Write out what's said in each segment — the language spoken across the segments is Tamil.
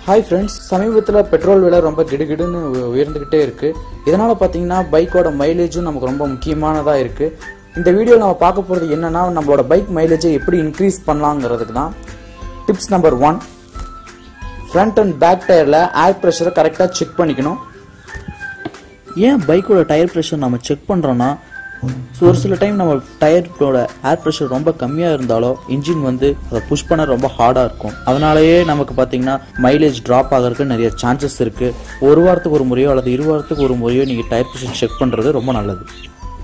Hi friends, சமீபத்துல பெட்ரோல் விலை ரொம்ப கிடுகிடுன்னு உயர்ந்துகிட்டே இருக்கு. இதனால பாத்தீங்கன்னா பைக்கோட மைலேஜும் நமக்கு ரொம்ப முக்கியமானதா இருக்கு. இந்த வீடியோல நம்ம பார்க்க போறது என்னன்னா நம்மளோட பைக் மைலேஜை எப்படி இன்க்ரீஸ் பண்ணலாம்ங்கிறதுக்கு தான். Tips number 1, front and back டயர்ல ஏர் பிரஷரை கரெக்டா செக் பண்ணிக்கணும். ஏன் பைக்கோட டயர் பிரஷர் நம்ம செக் பண்றோம்னா ஒரு சில டைம் நம்ம டயரோட ஏர் ப்ரெஷர் ரொம்ப கம்மியாக இருந்தாலும் இன்ஜின் வந்து அதை புஷ் பண்ண ரொம்ப ஹார்டாக இருக்கும். அதனாலேயே நமக்கு பார்த்தீங்கன்னா மைலேஜ் ட்ராப் ஆகிறதுக்கு நிறைய சான்சஸ் இருக்குது. ஒரு வாரத்துக்கு ஒரு முறையோ அல்லது 2 வாரத்துக்கு ஒரு முறையோ நீங்கள் டயர் ப்ரெஷர் செக் பண்ணுறது ரொம்ப நல்லது.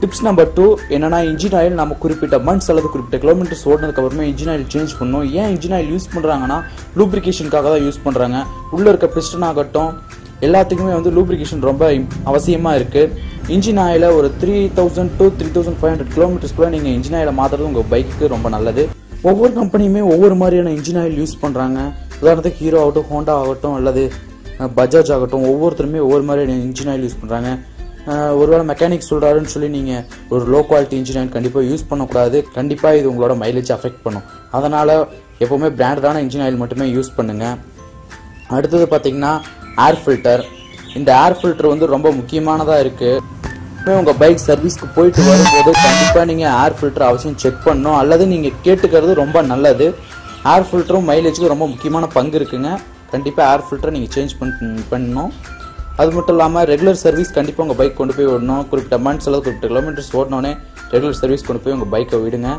டிப்ஸ் நம்பர் 2 என்னன்னா இன்ஜின் ஆயில் நம்ம குறிப்பிட்ட மந்த்ஸ் அல்லது குறிப்பிட்ட கிலோமீட்டர்ஸ் ஓடினதுக்கு அப்புறமே இன்ஜின் ஆயில் சேஞ்ச் பண்ணணும். ஏன் இன்ஜின் ஆயில் யூஸ் பண்ணுறாங்கன்னா லூப்ரிகேஷனுக்காக தான் யூஸ் பண்ணுறாங்க. உள்ளே இருக்க பிஸ்டன் ஆகட்டும் எல்லாத்துக்குமே வந்து லூப்ரிகேஷன் ரொம்ப அவசியமாக இருக்குது. இன்ஜின் ஆயில ஒரு 3000 to 3500 கிலோமீட்டர்ஸ்க்குள்ள நீங்கள் இன்ஜின் ஆயில மாற்றுறது உங்கள் பைக்கு ரொம்ப நல்லது. ஒவ்வொரு கம்பெனியுமே ஒவ்வொரு மாதிரியான இன்ஜின் ஆயில் யூஸ் பண்ணுறாங்க. உதாரணத்துக்கு ஹீரோ ஆகட்டும், ஹோண்டா ஆகட்டும் அல்லது பஜாஜ் ஆகட்டும், ஒவ்வொருத்தருமே ஒவ்வொரு மாதிரியான இன்ஜின் ஆயில் யூஸ் பண்ணுறாங்க. ஒருவேளை மெக்கானிக் சொல்கிறாருன்னு சொல்லி நீங்கள் ஒரு லோ குவாலிட்டி இன்ஜின் ஆயில் கண்டிப்பாக யூஸ் பண்ணக்கூடாது. கண்டிப்பாக இது உங்களோட மைலேஜ் அஃபெக்ட் பண்ணும். அதனால் எப்போவுமே பிராண்டடான இன்ஜின் ஆயில் மட்டுமே யூஸ் பண்ணுங்கள். அடுத்தது பார்த்தீங்கன்னா ஏர் ஃபில்டர். இந்த ஏர் ஃபில்டர் வந்து ரொம்ப முக்கியமானதாக இருக்குது. உங்கள் பைக் சர்வீஸ்க்கு போயிட்டு வரும்போது கண்டிப்பாக நீங்கள் ஏர் ஃபில்டர் அவசியம் செக் பண்ணணும் அல்லது நீங்கள் கேட்டுக்கிறது ரொம்ப நல்லது. ஏர் ஃபில்டரும் மைலேஜுக்கு ரொம்ப முக்கியமான பங்கு இருக்குங்க. கண்டிப்பாக ஏர் ஃபில்டரை நீங்கள் சேஞ்ச் பண்ணணும். அது மட்டும் இல்லாமல் ரெகுலர் சர்வீஸ் கண்டிப்பாக உங்கள் பைக் கொண்டு போய் விடணும். குறிப்பிட்ட மந்த்ஸ் அல்லது குறிப்பிட்ட கிலோமீட்டர்ஸ் ஓடனோடனே ரெகுலர் சர்வீஸ் கொண்டு போய் உங்கள் பைக்கை விடுங்க.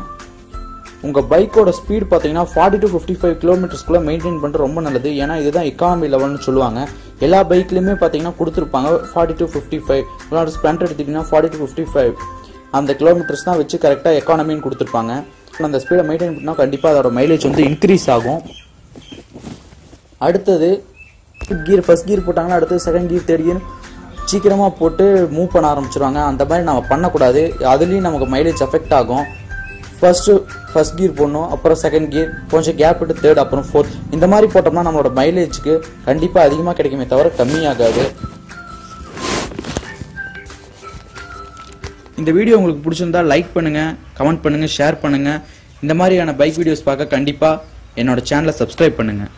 உங்கள் பைக்கோட ஸ்பீட் பார்த்தீங்கன்னா 40 to 55 கிலோமீட்டர்ஸ்க்குள்ளே மெயின்டைன் பண்ணுறது ரொம்ப நல்லது. ஏன்னா இதுதான் எக்கானமி லெவல்னு சொல்லுவாங்க. எல்லா பைக்லையுமே பார்த்தீங்கன்னா கொடுத்துருப்பாங்க 40 to 55. உங்களோட ஸ்ப்ளெண்டர் எடுத்திங்கன்னா 40 to 55 அந்த கிலோமீட்டர்ஸ் தான் வச்சு கரெக்டாக எக்கானமின்னு கொடுத்துருப்பாங்க. அந்த ஸ்பீடை மெயின்டைன் பண்ணால் கண்டிப்பாக அதோட மைலேஜ் வந்து இன்க்ரீஸ் ஆகும். அடுத்தது கியர், ஃபர்ஸ்ட் கியர் போட்டாங்கன்னா அடுத்தது செகண்ட் கியர், தேர்ட் கியர் சீக்கிரமாக போட்டு மூவ் பண்ண ஆரம்பிச்சிருவாங்க. அந்த மாதிரி நம்ம பண்ணக்கூடாது. அதுலேயும் நமக்கு மைலேஜ் அஃபெக்ட் ஆகும். ஃபர்ஸ்ட் கியர் போடணும், அப்புறம் செகண்ட் கியர், கொஞ்சம் கேப் விட்டு தேர்ட், அப்புறம் ஃபோர்த். இந்த மாதிரி போட்டோம்னா நம்மளோட மைலேஜுக்கு கண்டிப்பாக அதிகமாக கிடைக்குமே தவிர கம்மியாகாது. இந்த வீடியோ உங்களுக்கு பிடிச்சிருந்தா லைக் பண்ணுங்கள், கமெண்ட் பண்ணுங்கள், ஷேர் பண்ணுங்கள். இந்த மாதிரியான பைக் வீடியோஸ் பார்க்க கண்டிப்பாக என்னோட சேனலை சப்ஸ்கிரைப் பண்ணுங்கள்.